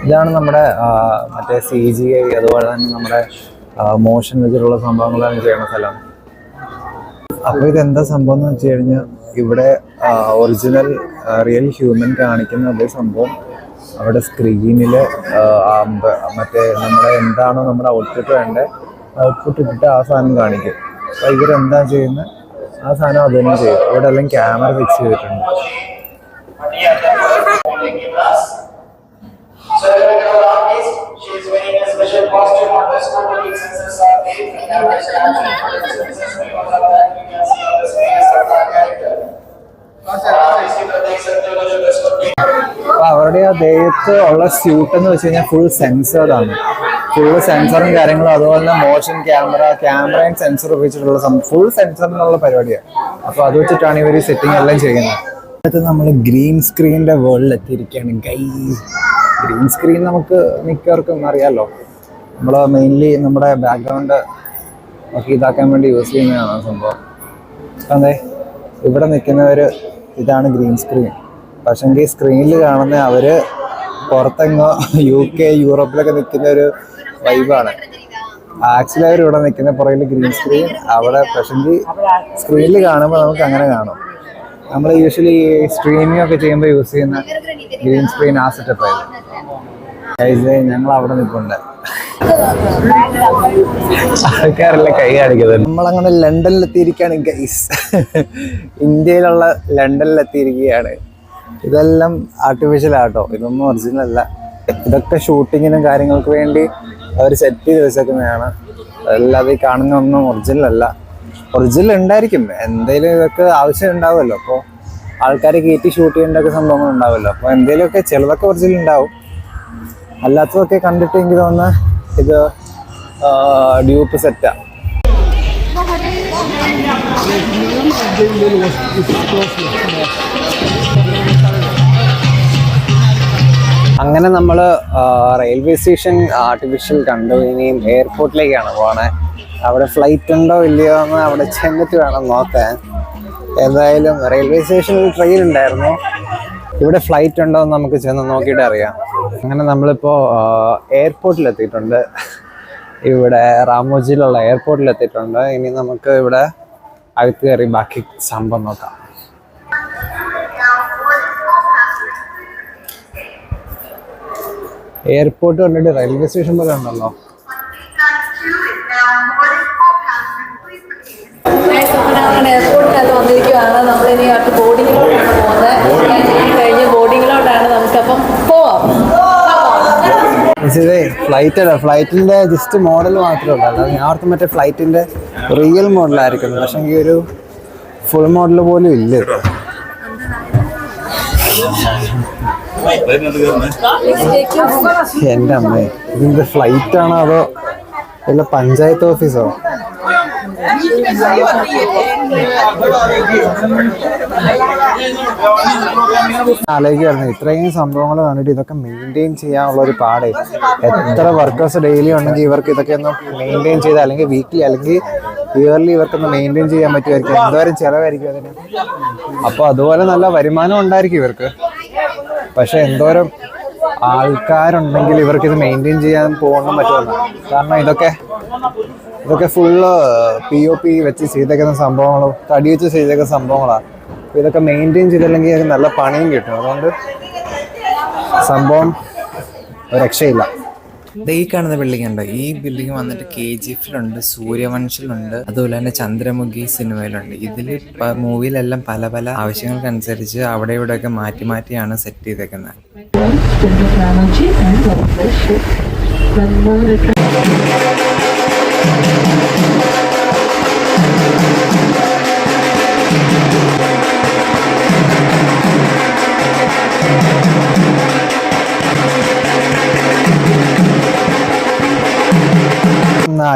ഇതാണ് നമ്മുടെ മറ്റേ CGI അതുപോലെ തന്നെ നമ്മുടെ മോഷൻ വെച്ചിട്ടുള്ള സംഭവങ്ങളാണ് ചെയ്യുന്ന സ്ഥലം. അപ്പൊ ഇതെന്താ സംഭവം എന്ന് വെച്ച് കഴിഞ്ഞാൽ ഇവിടെ ഒറിജിനൽ റിയൽ ഹ്യൂമൻ കാണിക്കുന്ന അതേ സംഭവം അവിടെ സ്ക്രീനില് മറ്റേ നമ്മുടെ എന്താണോ നമ്മുടെ ഔട്ട്പുട്ട് വേണ്ടത് ഔട്ട്പുട്ട് ഇട്ടിട്ട് ആ സാധനം കാണിക്കും. അപ്പൊ ഇവരെന്താ ചെയ്യുന്നത് ആ സാധനം അത് തന്നെ ചെയ്യും. ഇവിടെ എല്ലാം ക്യാമറ ഫിക്സ് ചെയ്തിട്ടുണ്ട്. അവരുടെ ആ ദേഹത്ത് ഉള്ള സ്യൂട്ട് എന്ന് വെച്ച് കഴിഞ്ഞാൽ ഫുൾ സെൻസേർഡ് ആണ്. ഫുള്ള് സെൻസറും കാര്യങ്ങളും അതുപോലെ തന്നെ മോഷൻ ക്യാമറയും സെൻസർ ഉപയോഗിച്ചിട്ടുള്ള ഫുൾ സെൻസറിനുള്ള പരിപാടിയാണ്. അപ്പൊ അത് വെച്ചിട്ടാണ് ഇവർ സെറ്റിംഗ് എല്ലാം ചെയ്യുന്നത്. അടുത്ത് നമ്മൾ ഗ്രീൻ സ്ക്രീനിന്റെ വേൾഡിൽ എത്തിയിരിക്കുകയാണ്. ഗ്രീൻ സ്ക്രീൻ നമുക്ക് മിക്കവർക്കും അറിയാമല്ലോ, നമ്മൾ മെയിൻലി നമ്മുടെ ബാക്ക്ഗ്രൗണ്ട് ഒക്കെ ഇതാക്കാൻ വേണ്ടി യൂസ് ചെയ്യുന്നതാണ് സംഭവം. അതെ, ഇവിടെ നിൽക്കുന്നവര് ഇതാണ് ഗ്രീൻ സ്ക്രീൻ. പക്ഷെങ്കിൽ സ്ക്രീനിൽ കാണുന്ന അവര് പുറത്തെങ്ങോ UK യൂറോപ്പിലൊക്കെ നിൽക്കുന്ന ഒരു വൈബാണ്. ആക്ച്വലി അവർ ഇവിടെ നിൽക്കുന്ന പുറകിൽ ഗ്രീൻ സ്ക്രീൻ, അവിടെ പക്ഷെങ്കിൽ സ്ക്രീനിൽ കാണുമ്പോൾ നമുക്ക് അങ്ങനെ കാണും. നമ്മൾ യൂഷ്വലി സ്ട്രീമിംഗ് ഒക്കെ ചെയ്യുമ്പോൾ യൂസ് ചെയ്യുന്ന ഗ്രീൻ സ്ക്രീൻ ആ സെറ്റപ്പ് ആയിരുന്നു. ഞങ്ങൾ അവിടെ നിൽപ്പുണ്ട്, ആൾക്കാരെല്ലാം കൈ കാണിക്കുന്നത്. നമ്മളങ്ങനെ ലണ്ടനിലെത്തിയിരിക്കുകയാണ് ഗൈസ്. ഇന്ത്യയിലുള്ള ലണ്ടനിലെത്തിയിരിക്കുകയാണ്. ഇതെല്ലാം ആർട്ടിഫിഷ്യൽ ആട്ടോ, ഇതൊന്നും ഒറിജിനൽ അല്ല. ഇതൊക്കെ ഷൂട്ടിങ്ങിനും കാര്യങ്ങൾക്ക് വേണ്ടി അവർ സെറ്റ് ചെയ്ത് വെച്ചേക്കുന്നതാണ്. അല്ലാതെ ഈ കാണുന്ന ഒന്നും ഒറിജിനൽ അല്ല. ഒറിജിനൽ ഉണ്ടായിരിക്കും, എന്തെങ്കിലും ഇതൊക്കെ ആവശ്യം ഉണ്ടാവുമല്ലോ. അപ്പോൾ ആൾക്കാർ കയറ്റി ഷൂട്ട് ചെയ്യേണ്ടൊക്കെ സംഭവങ്ങൾ ഉണ്ടാവുമല്ലോ. അപ്പോൾ എന്തെങ്കിലുമൊക്കെ ചിലതൊക്കെ ഒറിജിനൽ ഉണ്ടാവും, അല്ലാത്തതൊക്കെ കണ്ടിട്ട് എനിക്ക് തോന്നുന്ന ഇത് ഡ്യൂപ്പ് സെറ്റാ. അങ്ങനെ നമ്മൾ റെയിൽവേ സ്റ്റേഷൻ ആർട്ടിഫിഷ്യൽ കണ്ടു. ഇനിയും എയർപോർട്ടിലേക്കാണ് പോകണേ. അവിടെ ഫ്ലൈറ്റ് ഉണ്ടോ ഇല്ലയോ എന്ന് അവിടെ ചെന്നിട്ട് വേണം നോക്കാൻ. എന്തായാലും റെയിൽവേ സ്റ്റേഷനിൽ ട്രെയിൻ ഉണ്ടായിരുന്നു. ഇവിടെ ഫ്ലൈറ്റ് ഉണ്ടോ എന്ന് നമുക്ക് ചെന്ന് നോക്കിയിട്ട് അറിയാം. അങ്ങനെ നമ്മളിപ്പോൾ എയർപോർട്ടിലെത്തിയിട്ടുണ്ട്. ഇവിടെ റാമോജിയിലുള്ള എയർപോർട്ടിലെത്തിയിട്ടുണ്ട്. ഇനി നമുക്ക് ഇവിടെ അകത്ത് കയറി ബാക്കി സംഭവം നോക്കാം. എയർപോർട്ട് കണ്ടിട്ട് റെയിൽവേ സ്റ്റേഷൻ പോലെ ഉണ്ടല്ലോ. എയർപോർട്ടിനകത്ത് വന്നിരിക്കുകയാണ്. നമ്മളിനി അടുത്ത് ബോർഡിങ്ങിലോട്ടാണ് പോകുന്നത്. കഴിഞ്ഞ് ബോർഡിങ്ങിലോട്ടാണ്. നമുക്കപ്പം പോവാം. ഫ്ലൈറ്റ് അല്ല, ഫ്ലൈറ്റിന്റെ ജസ്റ്റ് മോഡൽ മാത്രമേ ഉള്ളൂ. അല്ലാതെ ഞാൻ ഓർത്ത് മറ്റേ ഫ്ലൈറ്റിന്റെ റിയൽ മോഡലായിരിക്കും. പക്ഷെ ഈ ഒരു ഫുൾ മോഡൽ പോലും ഇല്ല. എൻ്റെ അമ്മേ, ഇതിന്റെ ഫ്ലൈറ്റ് ആണോ അതോ വല്ല പഞ്ചായത്ത് ഓഫീസോ? ആലോചിക്കായിരുന്നു ഇത്രയും സംഭവങ്ങൾ കണ്ടിട്ട് ഇതൊക്കെ മെയിൻറ്റെയിൻ ചെയ്യാനുള്ള ഒരു പാടേ. എത്ര വർക്കേഴ്സ് ഡെയിലി ഉണ്ടെങ്കിൽ ഇവർക്ക് ഇതൊക്കെ ഒന്ന് മെയിൻറ്റെയിൻ ചെയ്ത്, അല്ലെങ്കിൽ വീക്ക്ലി അല്ലെങ്കിൽ ഇയർലി ഇവർക്കൊന്ന് മെയിൻറ്റെയിൻ ചെയ്യാൻ പറ്റുമായിരിക്കും. എന്തോരം ചിലവായിരിക്കും അതിന്. അപ്പോൾ അതുപോലെ നല്ല വരുമാനം ഉണ്ടായിരിക്കും ഇവർക്ക്. പക്ഷെ എന്തോരം ആൾക്കാരുണ്ടെങ്കിൽ ഇവർക്ക് ഇത് മെയിൻറ്റെയിൻ ചെയ്യാൻ പോകണം പറ്റുമെന്ന്. കാരണം ഇതൊക്കെ ഫുള്ള് POP വെച്ച് ചെയ്തേക്കുന്ന സംഭവങ്ങളും തടി വെച്ച് ചെയ്തേക്കുന്ന സംഭവങ്ങളാണ്. അപ്പോൾ ഇതൊക്കെ മെയിൻറ്റെയിൻ ചെയ്തില്ലെങ്കിൽ അത് നല്ല പണിയും കിട്ടും. അതുകൊണ്ട് സംഭവം ഒരു രക്ഷയില്ല. ഈ കാണുന്ന ബിൽഡിംഗ് ഉണ്ടോ? ഈ ബിൽഡിംഗ് വന്നിട്ട് KGF-ലുണ്ട്, സൂര്യവംശിലുണ്ട്, അതുപോലെ തന്നെ ചന്ദ്രമുഖി സിനിമയിലുണ്ട്. ഇതിൽ മൂവിയിലെല്ലാം പല പല ആവശ്യങ്ങൾക്കനുസരിച്ച് അവിടെ ഇവിടെയൊക്കെ മാറ്റി മാറ്റിയാണ് സെറ്റ് ചെയ്തേക്കുന്നത്.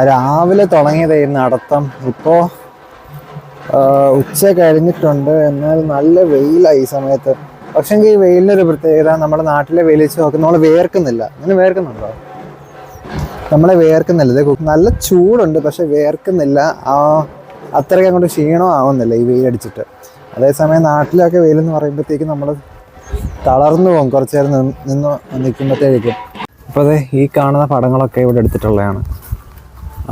രാവിലെ തുടങ്ങിയതായിരുന്നു നടത്തം. ഇപ്പോൾ ഉച്ച കഴിഞ്ഞിട്ടുണ്ട്. എന്നാൽ നല്ല വെയിലായി ഈ സമയത്ത്. പക്ഷേ ഈ വെയിലിനൊരു പ്രത്യേകത, നമ്മുടെ നാട്ടിലെ വെയിൽ വെച്ച് നോക്കുന്ന നമ്മൾ വേർക്കുന്നില്ല. അങ്ങനെ വേർക്കുന്നുണ്ടോ? നമ്മളെ വേർക്കുന്നില്ല. ഇത് നല്ല ചൂടുണ്ട് പക്ഷെ വേർക്കുന്നില്ല. അത്രയ്ക്ക് അങ്ങോട്ട് ക്ഷീണം ആവുന്നില്ല ഈ വെയിലടിച്ചിട്ട്. അതേസമയം നാട്ടിലൊക്കെ വെയിലെന്ന് പറയുമ്പോഴത്തേക്കും നമ്മൾ തളർന്നു പോകും കുറച്ച് നേരം നിൽക്കുമ്പോഴത്തേക്കും. അപ്പോൾ അതെ, ഈ കാണുന്ന പടങ്ങളൊക്കെ ഇവിടെ എടുത്തിട്ടുള്ളതാണ്.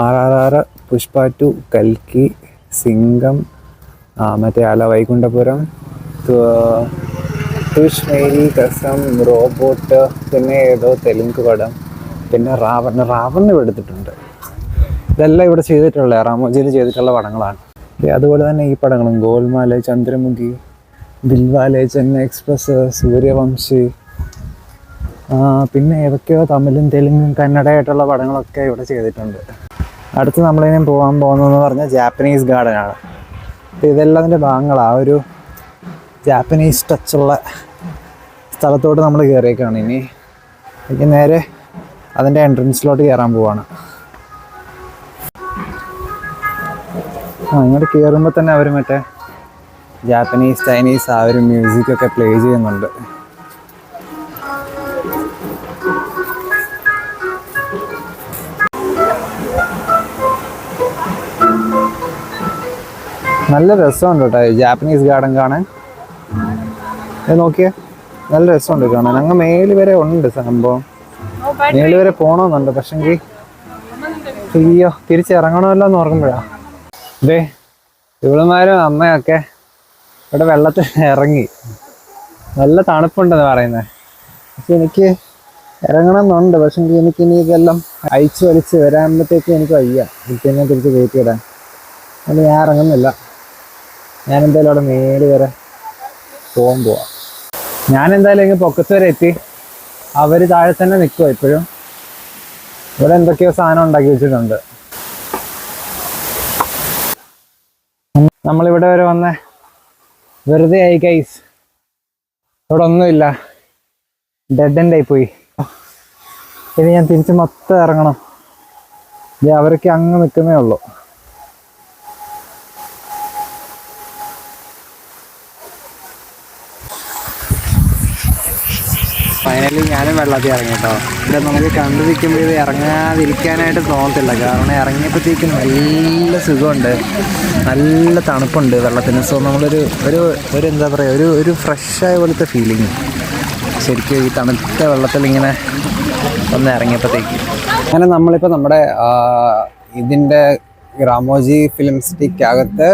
RRR, പുഷ്പ 2, കൽക്കി, സിംഗം, മറ്റേ അല വൈകുണ്ഠപുരം, തുഷ് മേരി കസം, റോബോട്ട്, പിന്നെ ഏതോ തെലുങ്ക് പടം, പിന്നെ റാവൺ ഇവിടെ എടുത്തിട്ടുണ്ട്. ഇതെല്ലാം ഇവിടെ ചെയ്തിട്ടുള്ള റാമോജിയിൽ ചെയ്തിട്ടുള്ള പടങ്ങളാണ്. അതുപോലെ തന്നെ ഈ പടങ്ങളും ഗോൽമാല, ചന്ദ്രമുഖി, ദിൽവാലെ, ചെന്നൈ എക്സ്പ്രസ്, സൂര്യവംശി, പിന്നെ ഏതൊക്കെയോ തമിഴും തെലുങ്കും കന്നഡയായിട്ടുള്ള പടങ്ങളൊക്കെ ഇവിടെ ചെയ്തിട്ടുണ്ട്. അടുത്ത് നമ്മളിനി പോകാൻ പോകുന്നതെന്ന് പറഞ്ഞാൽ ജാപ്പനീസ് ഗാർഡനാണ്. ഇതെല്ലാം അതിൻ്റെ ഭാഗങ്ങളാണ്. ഒരു ജാപ്പനീസ് ടച്ചുള്ള സ്ഥലത്തോട്ട് നമ്മൾ കയറിയേക്കാണ്. ഇനി നേരെ അതിൻ്റെ എൻട്രൻസിലോട്ട് കയറാൻ പോവാണ്. ഇങ്ങോട്ട് കയറുമ്പോൾ തന്നെ അവർ മറ്റേ ജാപ്പനീസ് ചൈനീസ് ആ ഒരു മ്യൂസിക്കൊക്കെ പ്ലേ ചെയ്യുന്നുണ്ട്. നല്ല രസമുണ്ട് കേട്ടോ ഈ ജാപ്പനീസ് ഗാർഡൻ കാണാൻ. നോക്കിയേ, നല്ല രസമുണ്ട് കാണാൻ. അങ്ങ് മേല് വരെ ഉണ്ട് സംഭവം. മേല് വരെ പോകണമെന്നുണ്ട്. പക്ഷെങ്കിൽ അയ്യോ, തിരിച്ചിറങ്ങണമല്ലോ എന്ന് ഓർക്കുമ്പോഴാണ്. ഇതേ ഇവളുമാരും അമ്മയൊക്കെ ഇവിടെ വെള്ളത്തിൽ ഇറങ്ങി. നല്ല തണുപ്പുണ്ടെന്ന് പറയുന്നത്. പക്ഷെ എനിക്ക് ഇറങ്ങണം എന്നുണ്ട്. പക്ഷെങ്കിൽ എനിക്കിനി ഇതെല്ലാം അയച്ചു വലിച്ച് വരാകുമ്പോഴത്തേക്കും എനിക്ക് വയ്യ. എനിക്കെന്നെ തിരിച്ച് കയറ്റി ഇടാൻ. അതുകൊണ്ട് ഞാൻ ഇറങ്ങുന്നില്ല. ഞാനെന്തായാലും അവിടെ മേല് വരെ പോവാം. ഞാനെന്തായാലും ഇങ്ങനെ പൊക്കത്ത് വരെ എത്തി. അവർ താഴെ തന്നെ നിൽക്കുക ഇപ്പോഴും. ഇവിടെ എന്തൊക്കെയോ സാധനം ഉണ്ടാക്കി വെച്ചിട്ടുണ്ട്. നമ്മളിവിടെ വരെ വന്നേ വെറുതെ ആയി ഗൈസ്. ഇവിടെ ഒന്നുമില്ല, ഡെഡ് എൻഡ് ആയി പോയി. ഇനി ഞാൻ തിരിച്ച് മൊത്തം ഇറങ്ങണം. അവരൊക്കെ അങ്ങ് നിൽക്കുന്നേ ഉള്ളൂ. ഫൈനലി ഞാനും വെള്ളത്തിൽ ഇറങ്ങി കേട്ടോ. ഇവിടെ നമുക്ക് കണ്ടിരിക്കുമ്പോൾ ഇത് ഇറങ്ങാതിരിക്കാനായിട്ട് തോന്നത്തില്ല. കാരണം ഇറങ്ങിയപ്പോഴത്തേക്കും നല്ല സുഖമുണ്ട്, നല്ല തണുപ്പുണ്ട് വെള്ളത്തിന്. സോ നമ്മളൊരു ഒരു എന്താ പറയുക, ഒരു ഫ്രഷായ പോലത്തെ ഫീലിംഗ് ശരിക്കും ഈ തണുത്ത വെള്ളത്തിൽ ഇങ്ങനെ ഒന്ന് ഇറങ്ങിയപ്പോഴത്തേക്ക്. അങ്ങനെ നമ്മളിപ്പോൾ നമ്മുടെ ഇതിൻ്റെ രാമോജി ഫിലിം സിറ്റിക്കകത്ത്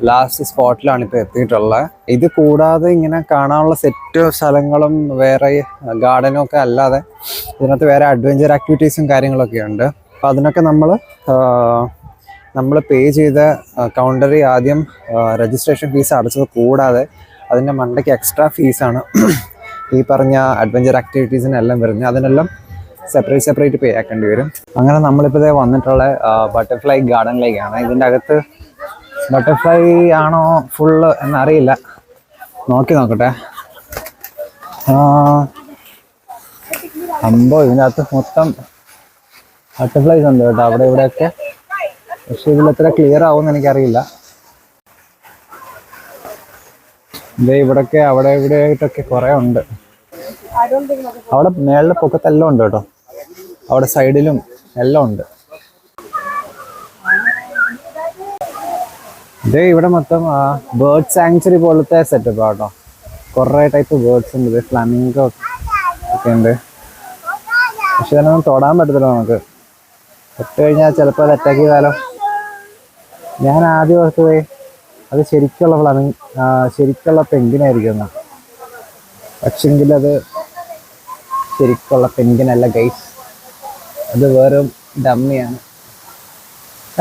ലാസ്റ്റ് സ്പോട്ടിലാണ് ഇപ്പോൾ എത്തിയിട്ടുള്ളത്. ഇത് കൂടാതെ ഇങ്ങനെ കാണാനുള്ള സെറ്റ് സ്ഥലങ്ങളും വേറെ ഗാർഡനും ഒക്കെ അല്ലാതെ ഇതിനകത്ത് വേറെ അഡ്വഞ്ചർ ആക്ടിവിറ്റീസും കാര്യങ്ങളൊക്കെ ഉണ്ട്. അപ്പോൾ അതിനൊക്കെ നമ്മൾ പേ ചെയ്ത കൗണ്ടറിൽ ആദ്യം രജിസ്ട്രേഷൻ ഫീസ് അടച്ചത് കൂടാതെ അതിൻ്റെ മണ്ടയ്ക്ക് എക്സ്ട്രാ ഫീസാണ് ഈ പറഞ്ഞ അഡ്വഞ്ചർ ആക്ടിവിറ്റീസിനെല്ലാം വരുന്നത്. അതിനെല്ലാം സെപ്പറേറ്റ് പേ ആക്കേണ്ടി വരും. അങ്ങനെ നമ്മളിപ്പോൾ വന്നിട്ടുള്ള ബട്ടർഫ്ലൈ ഗാർഡനിലേക്കാണ്. ഇതിൻ്റെ അകത്ത് ബട്ടർഫ്ലൈ ആണോ ഫുള്ള് എന്നറിയില്ല, നോക്കട്ടെ. ഇതിൻ്റെ അകത്ത് മൊത്തം ബട്ടർഫ്ലൈസ് ഉണ്ട് കേട്ടോ, അവിടെ ഇവിടെയൊക്കെ. പക്ഷെ ഇതിലെത്ര ക്ലിയർ ആവുമെന്ന് എനിക്കറിയില്ല. ഇവിടൊക്കെ അവിടെ ഇവിടെ ആയിട്ടൊക്കെ കുറേ ഉണ്ട്. അവിടെ മേളിലെ പൊക്കത്തെല്ലാം ഉണ്ട് കേട്ടോ, അവിടെ സൈഡിലും എല്ലാം ഉണ്ട്. ഇവിടെ മൊത്തം ബേർഡ് സാങ്ച്വറി പോലത്തെ സെറ്റപ്പ് കേട്ടോ. കുറേ ടൈപ്പ് ബേർഡ്സ് ഉണ്ട്, ഫ്ലാമിംഗോ ഒക്കെ ഉണ്ട്. പക്ഷെ അതിനൊന്നും തൊടാൻ പറ്റത്തില്ല നമുക്ക്. തൊട്ട് കഴിഞ്ഞാൽ ചിലപ്പോൾ അത് അറ്റാക്ക് ചെയ്താലോ. ഞാൻ ആദ്യം ഓർത്തുപോയി അത് ശരിക്കുള്ള പെൻഗിനായിരിക്കും. പക്ഷെങ്കിൽ അത് ശരിക്കുള്ള പെൻഗിനല്ല ഗൈസ്, അത് വെറും ഡമ്മിയാണ്.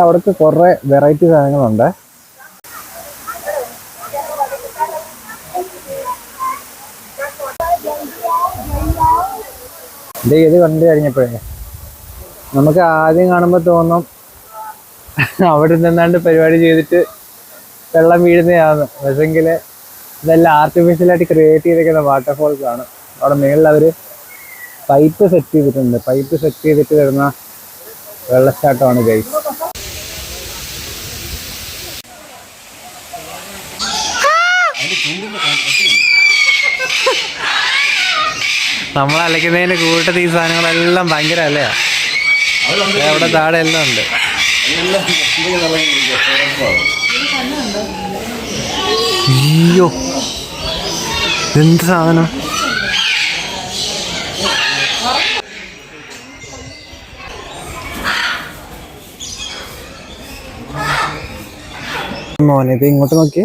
അവിടുത്തെ കുറേ വെറൈറ്റി സാധനങ്ങളുണ്ട്. ഇത് കണ്ടു കഴിഞ്ഞപ്പോഴേ നമുക്ക് ആദ്യം കാണുമ്പോൾ തോന്നും അവിടെ നിന്നാണ്ട് പരിപാടി ചെയ്തിട്ട് വെള്ളം വീഴുന്നതാണ്. പക്ഷെങ്കിൽ ഇതെല്ലാം ആർട്ടിഫിഷ്യലായിട്ട് ക്രിയേറ്റ് ചെയ്തിരിക്കുന്ന വാട്ടർഫോൾസ് ആണ്. അവിടെ മുകളിൽ അവർ പൈപ്പ് സെറ്റ് ചെയ്തിട്ടുണ്ട്. പൈപ്പ് സെറ്റ് ചെയ്തിട്ട് വരുന്ന വെള്ളച്ചാട്ടമാണ് ഗൈസ്. നമ്മൾ അലക്കുന്നതിന്റെ കൂട്ടത്തിൽ ഈ സാധനങ്ങളെല്ലാം ഭയങ്കര അല്ലയാ. അവിടെ താഴെ എല്ലാം ഉണ്ട്. അയ്യോ, എന്ത് സാധനം! മോനെ ഇത് ഇങ്ങോട്ട് നോക്കി.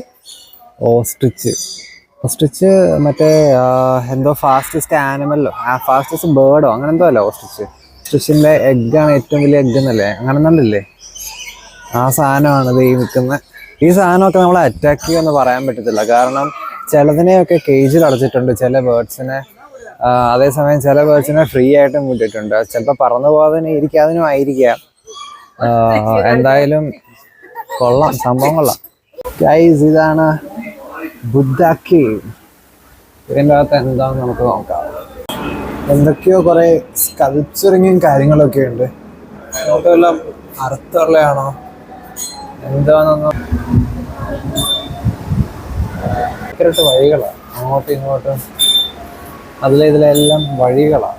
ഓസ്ട്രിച്ച് മറ്റേ എന്തോ ഫാസ്റ്റസ്റ്റ് ആനിമലോ ഫാസ്റ്റസ്റ്റ് ബേർഡോ അങ്ങനെ എന്തോ അല്ല ഓസ്ട്രിച്ചിൻ്റെ എഗ്ഗാണ് ഏറ്റവും വലിയ എഗ്ഗ് എന്നല്ലേ, അങ്ങനെ ഒന്നല്ലേ. ആ സാധനമാണ് ഇത് ഈ നിൽക്കുന്നത്. ഈ സാധനമൊക്കെ നമ്മളെ അറ്റാക്ക് ചെയ്യുമെന്ന് പറയാൻ പറ്റത്തില്ല. കാരണം ചിലതിനെയൊക്കെ കേജിൽ അടച്ചിട്ടുണ്ട്, ചില ബേർഡ്സിനെ. അതേസമയം ചില ബേർഡ്സിനെ ഫ്രീ ആയിട്ടും വിട്ടിട്ടുണ്ട്. ചിലപ്പോൾ പറന്നു പോകാതിനും ഇരിക്കാതിനും ആയിരിക്കാം. എന്തായാലും കൊള്ളാം, സംഭവം കൊള്ളാം ഗൈസ്. ഇതാണ് ബുദ്ധ കേവ്. ഇതിൻ്റെ അകത്ത് എന്താണെന്ന് നമുക്ക് നോക്കാം. എന്തൊക്കെയോ കുറേ സ്കൾപ്ചറിങ്ങും കാര്യങ്ങളൊക്കെ ഉണ്ട്. നമുക്കെല്ലാം അർത്ഥമുള്ളതാണോ എന്താണെന്നൊന്നും. ഭയങ്കരമായിട്ട് വഴികളാണ് അങ്ങോട്ടും ഇങ്ങോട്ടും, ഇതിലെല്ലാം വഴികളാണ്.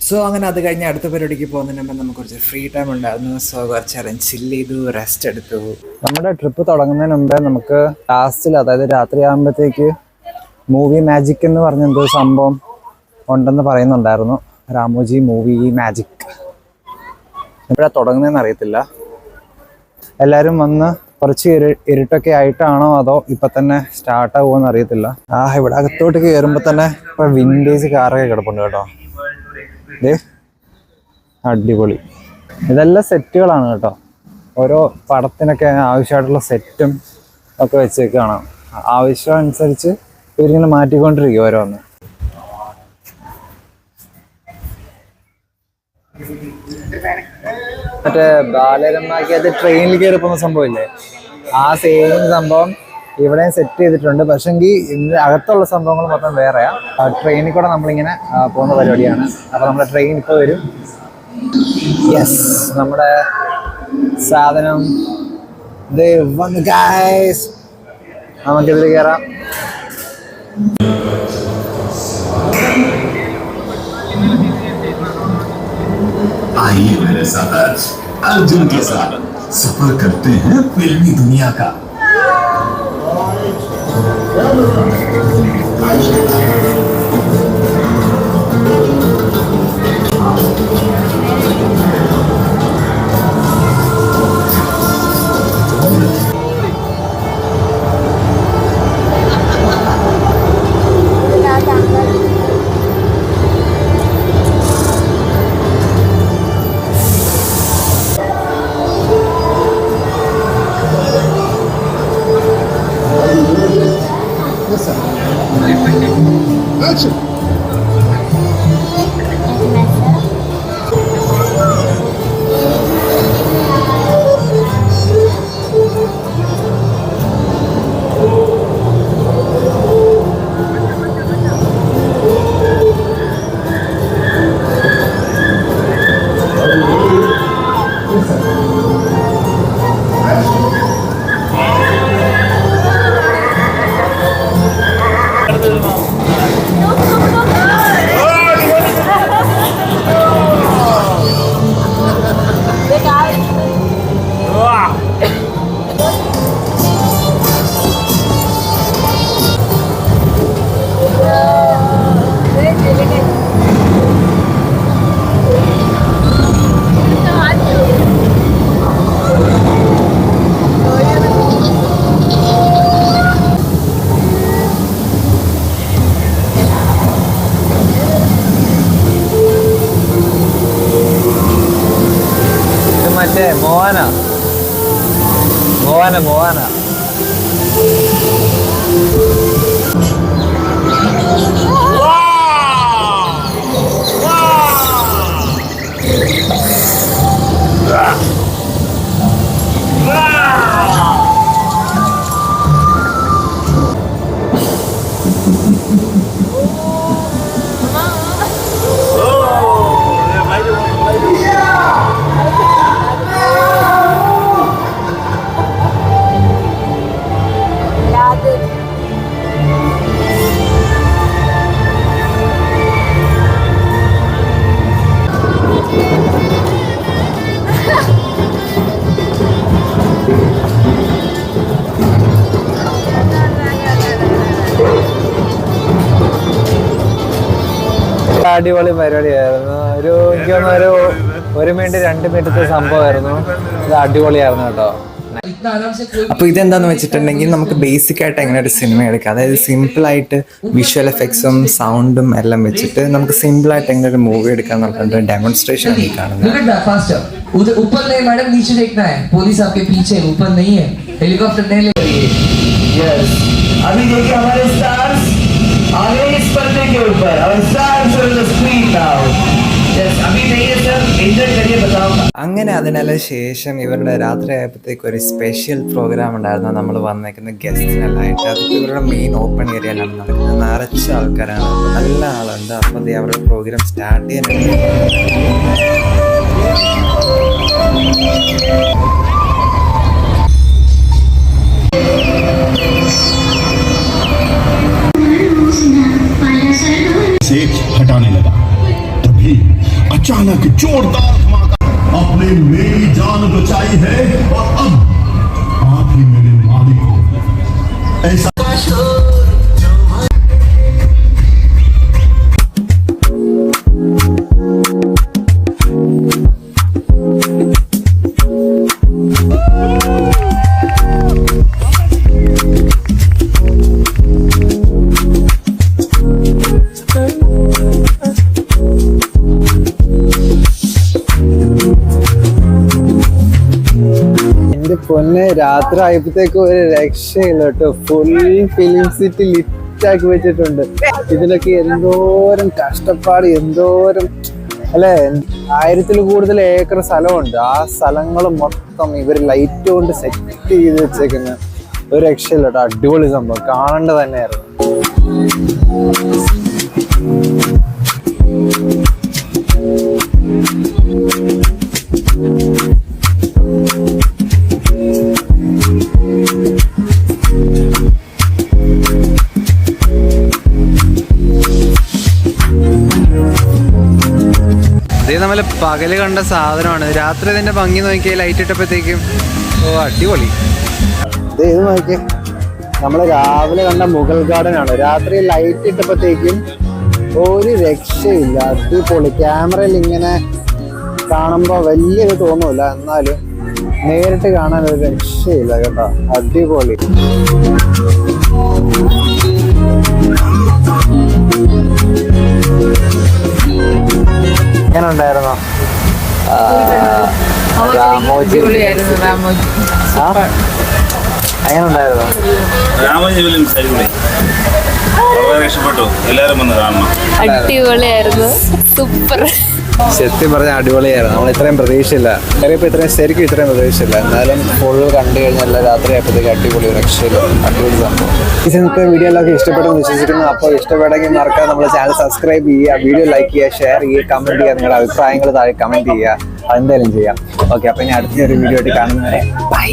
സോ അങ്ങനെ അത് കഴിഞ്ഞ് അടുത്ത പരിപാടിക്ക് പോകുന്നതിന് മുമ്പ് നമുക്ക് കുറച്ച് ഫ്രീ ടൈം ഉണ്ടായിരുന്നു. സോ കുറച്ച് ചില്ല് ചെയ്തു, റെസ്റ്റ് എടുത്തു. നമ്മുടെ ട്രിപ്പ് തുടങ്ങുന്നതിന് മുമ്പേ നമുക്ക് ലാസ്റ്റിൽ, അതായത് രാത്രി ആകുമ്പോഴത്തേക്ക് മൂവി മാജിക് എന്ന് പറഞ്ഞ എന്തോ സംഭവം ഉണ്ടെന്ന് പറയുന്നുണ്ടായിരുന്നു. രാമോജി മൂവി മാജിക് എപ്പോഴാണ് തുടങ്ങുന്നതെന്ന് അറിയത്തില്ല. എല്ലാവരും വന്ന് കുറച്ച് ഇരുട്ടൊക്കെ ആയിട്ടാണോ അതോ ഇപ്പം തന്നെ സ്റ്റാർട്ടാകുമോയെന്ന് അറിയത്തില്ല. ഇവിടെ അകത്തോട്ട് കയറുമ്പോൾ തന്നെ ഇപ്പോൾ വിൻറ്റേജ് കാറൊക്കെ കിടപ്പുണ്ട് കേട്ടോ. അടിപൊളി. ഇതെല്ലാം സെറ്റുകളാണ് കേട്ടോ. ഓരോ പടത്തിനൊക്കെ ആവശ്യമായിട്ടുള്ള സെറ്റും ഒക്കെ വെച്ചേക്കാണ്. ആവശ്യം അനുസരിച്ച് ഇവരിങ്ങനെ മാറ്റിക്കൊണ്ടിരിക്കും ഓരോന്ന്. മറ്റേ ബാലരമയ്ക്ക് അത് ട്രെയിനിൽ കയറി പോകുന്ന സംഭവമില്ലേ, ആ സെയിം സംഭവം ഇവിടെയും സെറ്റ് ചെയ്തിട്ടുണ്ട്. പക്ഷെങ്കിൽ ഇതിൻ്റെ അകത്തുള്ള സംഭവങ്ങൾ മൊത്തം വേറെയാ. ട്രെയിനിൽ കൂടെ നമ്മളിങ്ങനെ പോകുന്ന പരിപാടിയാണ്. അപ്പോൾ നമ്മുടെ ട്രെയിൻ ഇപ്പോൾ വരും. യെസ്, നമ്മുടെ സാധനം വന്നു ഗൈസ്. നമുക്കിതിൽ കയറാം. आइए मेरे साथ आज अर्जुन के साथ सफर करते हैं फिल्मी दुनिया का। മോഹന അടിപൊളി പരിപാടിയായിരുന്നു. എനിക്ക് തോന്നുന്നു ഒരു മിനിറ്റ് 2 മിനിറ്റത്തെ സംഭവമായിരുന്നു. ഇത് അടിപൊളിയായിരുന്നു കേട്ടോ. അപ്പോൾ ഇതെന്താന്ന് വെച്ചിട്ടുണ്ടെങ്കിൽ നമുക്ക് ബേസിക് ആയിട്ട് എങ്ങനെ ഒരു സിനിമ എടുക്കാം, അതായത് സിമ്പിളായിട്ട് വിഷ്വൽ എഫക്ട്സും സൗണ്ടും എല്ലാം വെച്ചിട്ട് നമുക്ക് സിമ്പിളായിട്ട് എങ്ങനെ ഒരു മൂവി എടുക്കാൻ പറഞ്ഞിട്ട് ഡെമോൺസ്ട്രേഷൻ ആണ് ഈ കാണുന്നത്. उधर ऊपर नहीं मैडम, नीचे देखना है. पुलिस आपके पीछे, ऊपर नहीं है. हेलीकॉप्टर नहीं ले रही है. यस, अभी देखिए हमारे स्टार्स आ गए इस पर्दे के ऊपर और stars on the screen now. Yes, अभी नहीं है सर, एंजॉय करिए. बताओ. അങ്ങനെ അതിനെല്ലാം ശേഷം ഇവരുടെ രാത്രി ആയപ്പോഴത്തേക്ക് ഒരു സ്പെഷ്യൽ പ്രോഗ്രാം ഉണ്ടായിരുന്നു. നമ്മൾ വന്നേക്കുന്ന ഗസ്റ്റിനെല്ലാമായിട്ട്. അതിപ്പോൾ ഇവരുടെ മെയിൻ ഓപ്പൺ ഏരിയയിലാണ് നടക്കുന്നത്. നിറച്ച ആൾക്കാരാണ്, നല്ല ആളുണ്ട്. അപ്പോൾ അത് അവരുടെ പ്രോഗ്രാം സ്റ്റാർട്ട് ചെയ്യാനുണ്ട്. से हटाने लगा तभी अचानक जोरदार धमाका. आपने मेरी जान बचाई है और अब आप ही मेरे मालिक हो. ऐसा പൊന്നെ, രാത്രി ആയപ്പോഴത്തേക്കും ഒരു രക്ഷയില്ല കേട്ടോ. ഫുൾ ഫിലിം സിറ്റി ലിറ്റാക്കി വെച്ചിട്ടുണ്ട്. ഇതിലൊക്കെ എന്തോരം കഷ്ടപ്പാട്, എന്തോരം അല്ലെ. 1000-ൽ കൂടുതൽ ഏക്കർ സ്ഥലമുണ്ട്. ആ സ്ഥലങ്ങൾ മൊത്തം ഇവർ ലൈറ്റ് കൊണ്ട് സെറ്റ് ചെയ്ത് വെച്ചേക്കുന്നത്. ഒരു രക്ഷയില്ല കേട്ടോ, അടിപൊളി സംഭവം, കാണേണ്ടത് തന്നെയായിരുന്നു. ഇത് നമ്മൾ പകല് കണ്ട സാധനമാണ്, രാത്രി ഇതിന്റെ ഭംഗി നോക്കിയാൽ ലൈറ്റ് ഇട്ടപ്പോഴത്തേക്കും ഓ അടിപൊളി. ഇത് നോക്കിയേ, നമ്മൾ രാവിലെ കണ്ട മുഗൾ ഗാർഡൻ ആണ്, രാത്രി ലൈറ്റ് ഇട്ടപ്പോഴത്തേക്കും ഒരു രക്ഷയില്ല, അടിപൊളി. ക്യാമറയിൽ ഇങ്ങനെ കാണുമ്പോൾ വലിയത് തോന്നൂല, എന്നാലും നേരിട്ട് കാണാൻ ഒരു രക്ഷയില്ല കേട്ടോ, അടിപൊളി. എങ്ങനെ ഉണ്ടായിരുന്നോ രാമോജി? എങ്ങനെ ഉണ്ടായിരുന്നോ രാമോജി ഫിലിംസ്? അടിപൊളി, വളരെ ഇഷ്ടപ്പെട്ടു, എല്ലാവരും വന്ന് കാണണം. അടിപൊളിയായിരുന്നു, സൂപ്പർ. സത്യം പറഞ്ഞാൽ അടിപൊളിയായിരുന്നു. നമ്മൾ ഇത്രയും പ്രതീക്ഷയില്ല, കയറിയപ്പോൾ ഇത്രയും ശരിക്കും ഇത്രയും പ്രതീക്ഷയില്ല, എന്നാലും ഫുൾ കണ്ടു കഴിഞ്ഞാൽ രാത്രി ആയപ്പോഴത്തേക്ക് അടിപൊളി, രക്ഷയില്ല, അടിപൊളി സംഭവം. ഇന്നത്തെ വീഡിയോ എല്ലാവർക്കും ഇഷ്ടപ്പെട്ടെന്ന് വിശ്വസിക്കുന്നു. അപ്പോൾ ഇഷ്ടപ്പെട്ടെങ്കിൽ മറക്കാതെ നമ്മുടെ ചാനൽ സബ്സ്ക്രൈബ് ചെയ്യുക, വീഡിയോ ലൈക്ക് ചെയ്യുക, ഷെയർ ചെയ്യുക, കമൻറ്റ് ചെയ്യുക, നിങ്ങളുടെ അഭിപ്രായങ്ങൾ താഴെ കമൻറ്റ് ചെയ്യുക, അതെന്തായാലും ചെയ്യാം. ഓക്കെ, അപ്പോൾ ഇനി അടുത്തൊരു വീഡിയോ ആയിട്ട് കാണുന്നവരെ ബൈ.